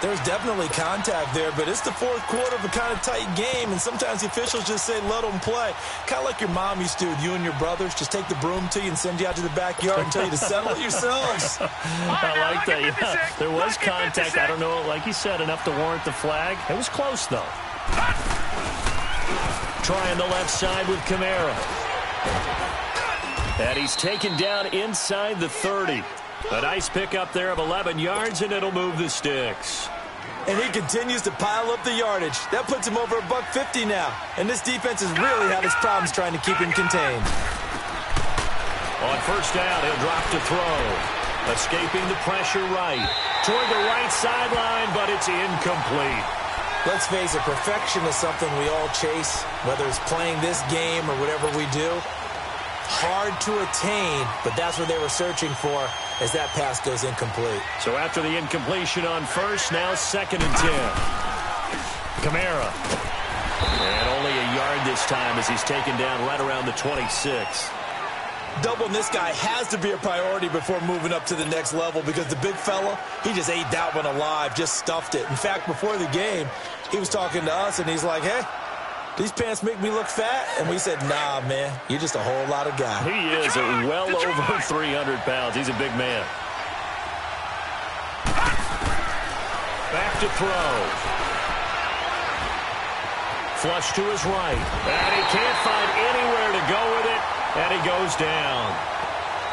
There's definitely contact there, but it's the 4th quarter of a kind of tight game, and sometimes the officials just say, let them play. Kind of like your mom used to with you and your brothers. Just take the broom to you and send you out to the backyard and tell you to settle it yourselves. I like that. Yeah. There was contact. I don't know, like you said, enough to warrant the flag. It was close, though. Trying the left side with Kamara. And he's taken down inside the 30. A nice pickup there of 11 yards, and it'll move the sticks. And he continues to pile up the yardage. That puts him over $150 now. And this defense has really had its problems trying to keep him contained. On 1st down, he'll drop to throw. Escaping the pressure right. Toward the right sideline, but it's incomplete. Let's face it, perfection is something we all chase, whether it's playing this game or whatever we do. Hard to attain, but that's what they were searching for as that pass goes incomplete. So after the incompletion on 1st, now 2nd and 10. Kamara. And only a yard this time as he's taken down right around the 26. Doubling this guy has to be a priority before moving up to the next level because the big fella, he just ate that one alive, just stuffed it. In fact, before the game, he was talking to us, and he's like, hey, these pants make me look fat? And we said, nah, man, you're just a whole lot of guy. He is well over 300 pounds. He's a big man. Back to throw. Flush to his right. And he can't find anywhere to go with it. And he goes down.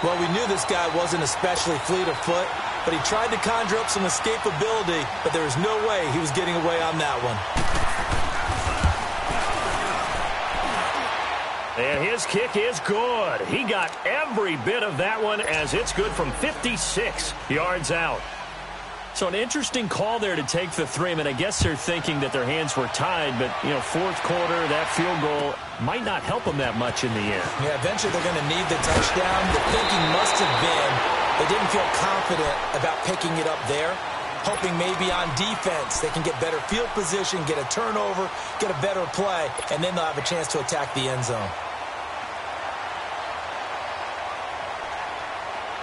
Well, we knew this guy wasn't especially fleet of foot, but he tried to conjure up some escapability, but there was no way he was getting away on that one. And his kick is good. He got every bit of that one as it's good from 56 yards out. So an interesting call there to take the 3. I mean, I guess they're thinking that their hands were tied, but, 4th quarter, that field goal might not help them that much in the end. Yeah, eventually they're going to need the touchdown. The thinking must have been they didn't feel confident about picking it up there, hoping maybe on defense they can get better field position, get a turnover, get a better play, and then they'll have a chance to attack the end zone.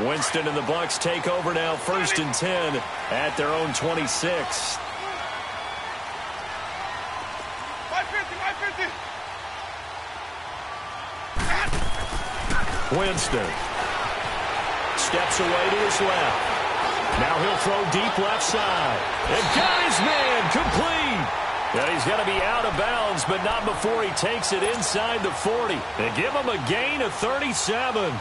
Winston and the Bucs take over now, 1st and 10 at their own 26. 550. Winston steps away to his left. Now he'll throw deep left side. And got his man complete. And he's going to be out of bounds, but not before he takes it inside the 40. They give him a gain of 37.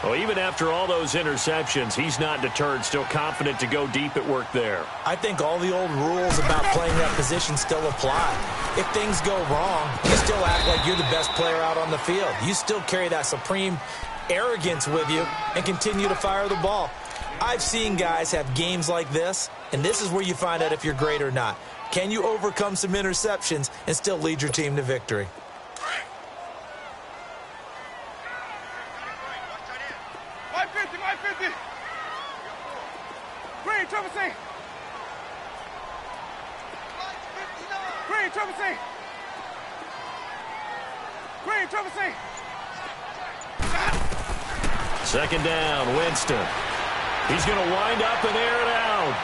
Well, even after all those interceptions, he's not deterred, still confident to go deep at work there. I think all the old rules about playing that position still apply. If things go wrong, you still act like you're the best player out on the field. You still carry that supreme arrogance with you and continue to fire the ball. I've seen guys have games like this, and this is where you find out if you're great or not. Can you overcome some interceptions and still lead your team to victory? Second down, Winston. He's going to wind up and air it out.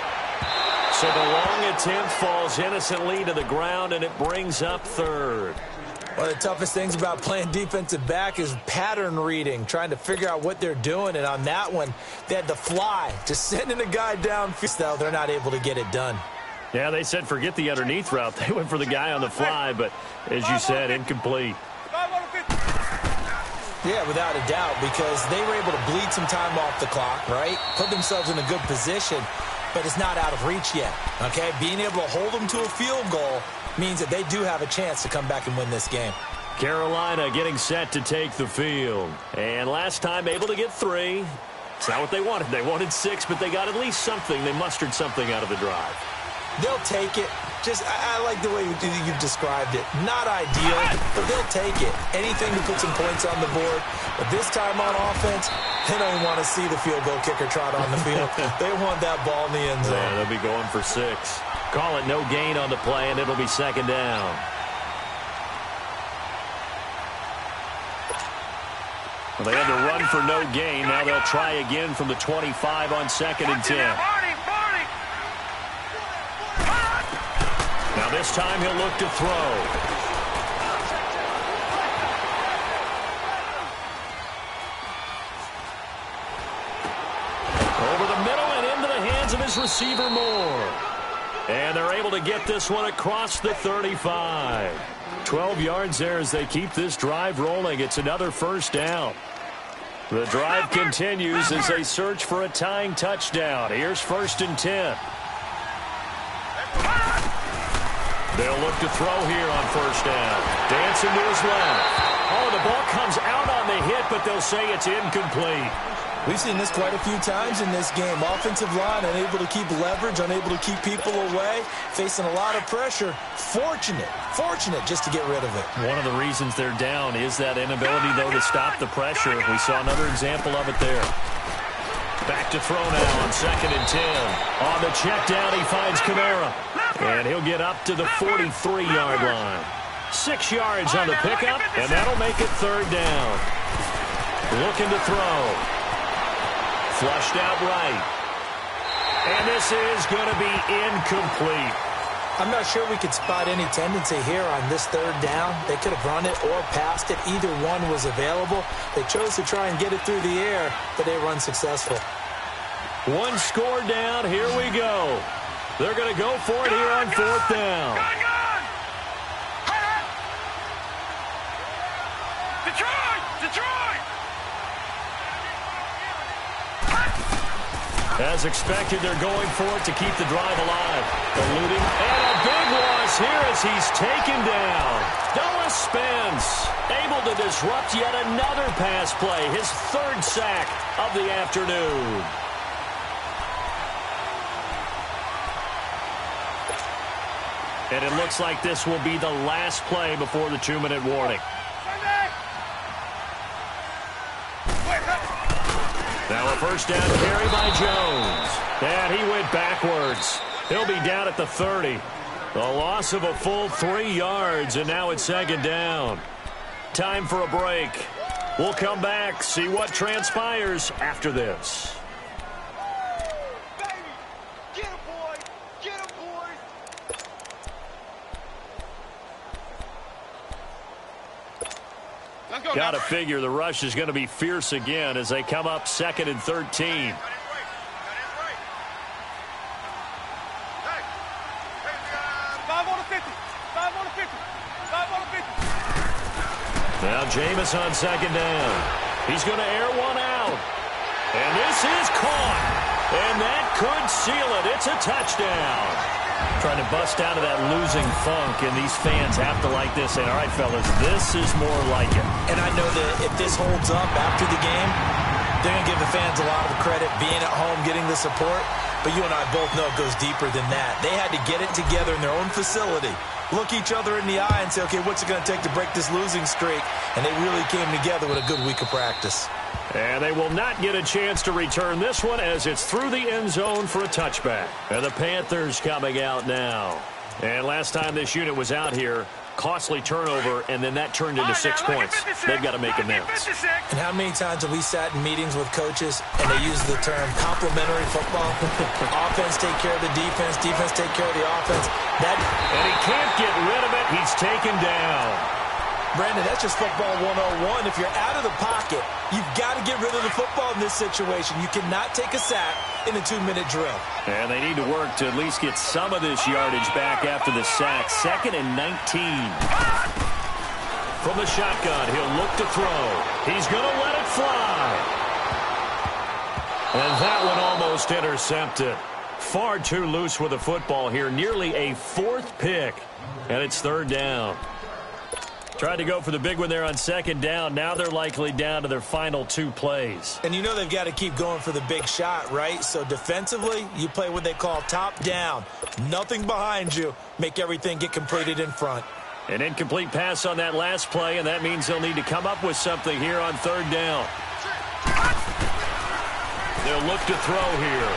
So the long attempt falls innocently to the ground, and it brings up 3rd. One of the toughest things about playing defensive back is pattern reading, trying to figure out what they're doing. And on that one, they had to fly, just sending a guy downfield. They're not able to get it done. Yeah, they said forget the underneath route. They went for the guy on the fly, but as you said, incomplete. Yeah, without a doubt, because they were able to bleed some time off the clock, right? Put themselves in a good position. but it's not out of reach yet, okay? Being able to hold them to a field goal means that they do have a chance to come back and win this game. Carolina getting set to take the field. And last time able to get 3. It's not what they wanted. They wanted 6, but they got at least something. They mustered something out of the drive. They'll take it. I like the way you've described it. Not ideal, but they'll take it. Anything to put some points on the board. But this time on offense, they don't want to see the field goal kicker trot on the field. They want that ball in the end zone. Yeah, they'll be going for 6. Call it no gain on the play, and it'll be 2nd down. Well, they had to run for no gain. Now they'll try again from the 25 on 2nd and 10. Now this time he'll look to throw. Over the middle and into the hands of his receiver Moore. And they're able to get this one across the 35. 12 yards there as they keep this drive rolling. It's another 1st down. The drive continues as they search for a tying touchdown. Here's 1st and 10. They'll look to throw here on 1st down. Dancing to his left. Oh, the ball comes out on the hit, but they'll say it's incomplete. We've seen this quite a few times in this game. Offensive line unable to keep leverage, unable to keep people away, facing a lot of pressure. Fortunate just to get rid of it. One of the reasons they're down is that inability, though, to stop the pressure. We saw another example of it there. Back to throw now on 2nd and 10. On the check down, he finds Kamara. And he'll get up to the 43-yard line. 6 yards on the pickup, and that'll make it 3rd down. Looking to throw. Flushed out right. And this is going to be incomplete. I'm not sure we could spot any tendency here on this 3rd down. They could have run it or passed it. Either one was available. They chose to try and get it through the air, but they were unsuccessful. 1 score down. Here we go. They're going to go for it here on 4th down. Detroit! As expected, they're going for it to keep the drive alive. Eluding, and a big loss here as he's taken down. Noah Spence able to disrupt yet another pass play. His 3rd sack of the afternoon. And it looks like this will be the last play before the 2-minute warning. Now a 1st down carry by Jones. And he went backwards. He'll be down at the 30. A loss of a full 3 yards, and now it's 2nd down. Time for a break. We'll come back, see what transpires after this. Got to figure the rush is going to be fierce again as they come up 2nd and 13. Now Jameis on 2nd down. He's going to air one out. And this is caught. And that could seal it. It's a touchdown. Trying to bust out of that losing funk, and these fans have to like this. And all right, fellas, this is more like it. And I know that if this holds up after the game, they're going to give the fans a lot of credit, being at home, getting the support. But you and I both know it goes deeper than that. They had to get it together in their own facility, look each other in the eye and say, okay, what's it going to take to break this losing streak? And they really came together with a good week of practice. And they will not get a chance to return this one as it's through the end zone for a touchback. And the Panthers coming out now. And last time this unit was out here, costly turnover, and then that turned into 6 points. They've got to make amends. And how many times have we sat in meetings with coaches and they use the term complementary football? Offense take care of the defense, defense take care of the offense. And he can't get rid of it. He's taken down. Brandon, that's just football 101. If you're out of the pocket, you've got to get rid of the football in this situation. You cannot take a sack in a 2-minute drill. And they need to work to at least get some of this yardage back after the sack. 2nd and 19. From the shotgun, he'll look to throw. He's going to let it fly. And that one almost intercepted. Far too loose with the football here. Nearly a fourth pick. And it's third down. Tried to go for the big one there on second down. Now they're likely down to their final 2 plays. And you know they've got to keep going for the big shot, right? So defensively, you play what they call top down. Nothing behind you. Make everything get completed in front. An incomplete pass on that last play, and that means they'll need to come up with something here on third down. They'll look to throw here.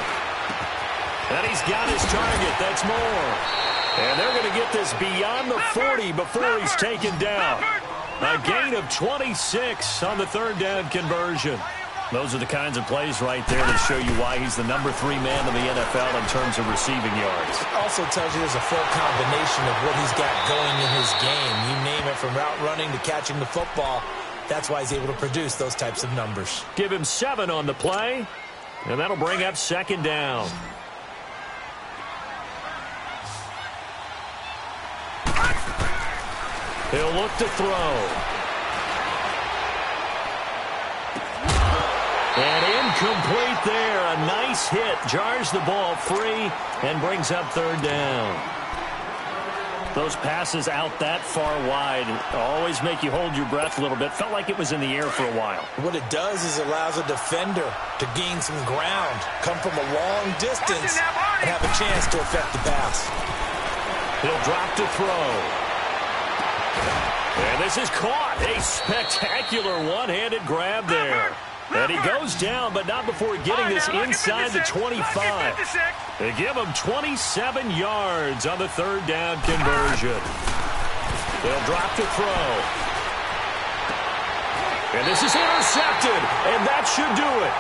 And he's got his target. That's more. And they're going to get this beyond the 40 before he's taken down. A gain of 26 on the third down conversion. Those are the kinds of plays right there that show you why he's the number 3 man in the NFL in terms of receiving yards. Also tells you there's a full combination of what he's got going in his game. You name it, from route running to catching the football. That's why he's able to produce those types of numbers. Give him 7 on the play, and that'll bring up second down. He'll look to throw. And incomplete there. A nice hit. Jars the ball free and brings up third down. Those passes out that far wide always make you hold your breath a little bit. Felt like it was in the air for a while. What it does is allows a defender to gain some ground, come from a long distance, and have a chance to affect the pass. He'll drop to throw. And this is caught. A spectacular one-handed grab there. And he goes down, but not before getting this inside the 25. They give him 27 yards on the third down conversion. They'll drop to throw. And this is intercepted, and that should do it.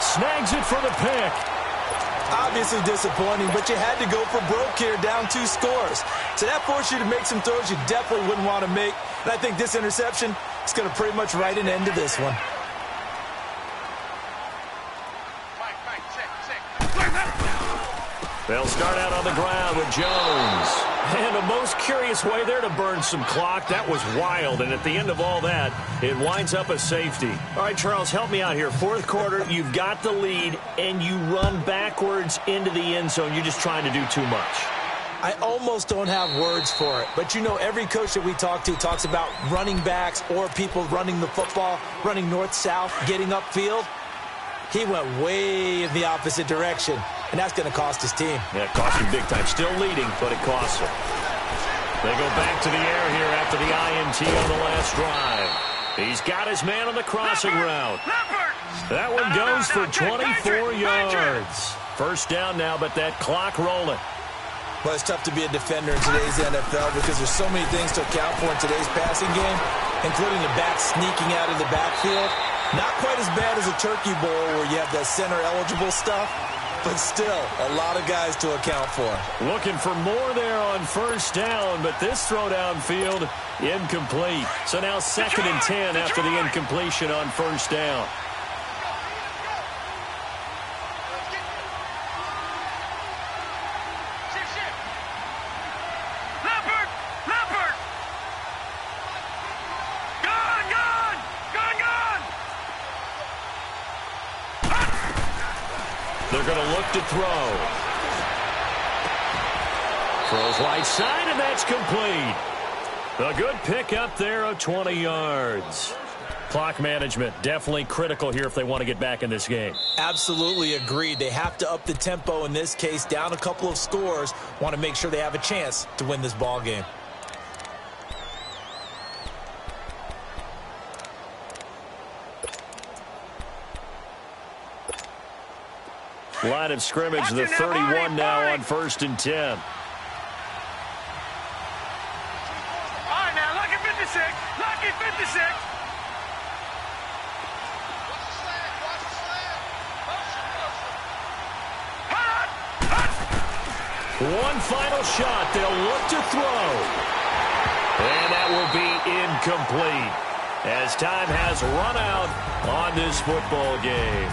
Snags it for the pick. Obviously disappointing, but you had to go for broke here, down 2 scores. So that forced you to make some throws you definitely wouldn't want to make. And I think this interception is going to pretty much write an end to this one. They'll start out on the ground with Jones. And a most curious way there to burn some clock. That was wild. And at the end of all that, it winds up a safety. All right, Charles, help me out here. Fourth quarter, you've got the lead, and you run backwards into the end zone. You're just trying to do too much. I almost don't have words for it. But, you know, every coach that we talk to talks about running backs or people running the football, running north-south, getting upfield. He went way in the opposite direction, and that's going to cost his team. Yeah, it cost him big time. Still leading, but it costs him. They go back to the air here after the INT on the last drive. He's got his man on the crossing route. That one goes for 24 yards. First down now, but that clock rolling. Well, it's tough to be a defender in today's NFL because there's so many things to account for in today's passing game, including the back sneaking out of the backfield. Not quite as bad as a turkey bowl where you have the center-eligible stuff, but still a lot of guys to account for. Looking for more there on first down, but this throw downfield incomplete. So now 2nd and 10 after the incompletion on first down. They're going to look to throw. Throws right side, and that's complete. A good pick up there of 20 yards. Clock management definitely critical here if they want to get back in this game. Absolutely agreed. They have to up the tempo in this case, down a couple of scores. Want to make sure they have a chance to win this ball game. Line of scrimmage, the 31 now on 1st and 10. All right, now, lucky 56. Lucky 56. One final shot. They'll look to throw. And that will be incomplete as time has run out on this football game.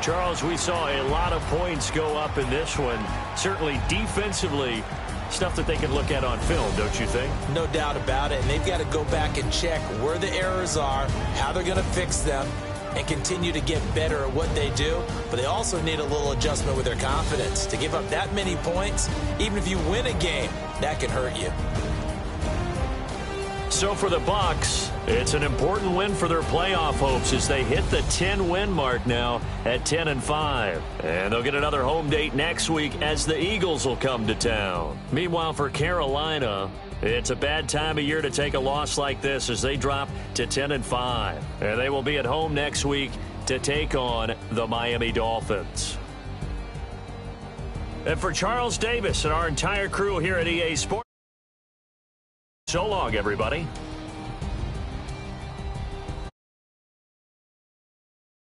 Charles, we saw a lot of points go up in this one. Certainly defensively, stuff that they can look at on film, don't you think? No doubt about it. And they've got to go back and check where the errors are, how they're going to fix them. and continue to get better at what they do, but they also need a little adjustment with their confidence. To give up that many points, even if you win a game, that can hurt you. So for the Bucs, it's an important win for their playoff hopes as they hit the 10-win mark now at 10-5. And they'll get another home date next week as the Eagles will come to town. Meanwhile, for Carolina, it's a bad time of year to take a loss like this as they drop to 10-5. And they will be at home next week to take on the Miami Dolphins. And for Charles Davis and our entire crew here at EA Sports, so long, everybody.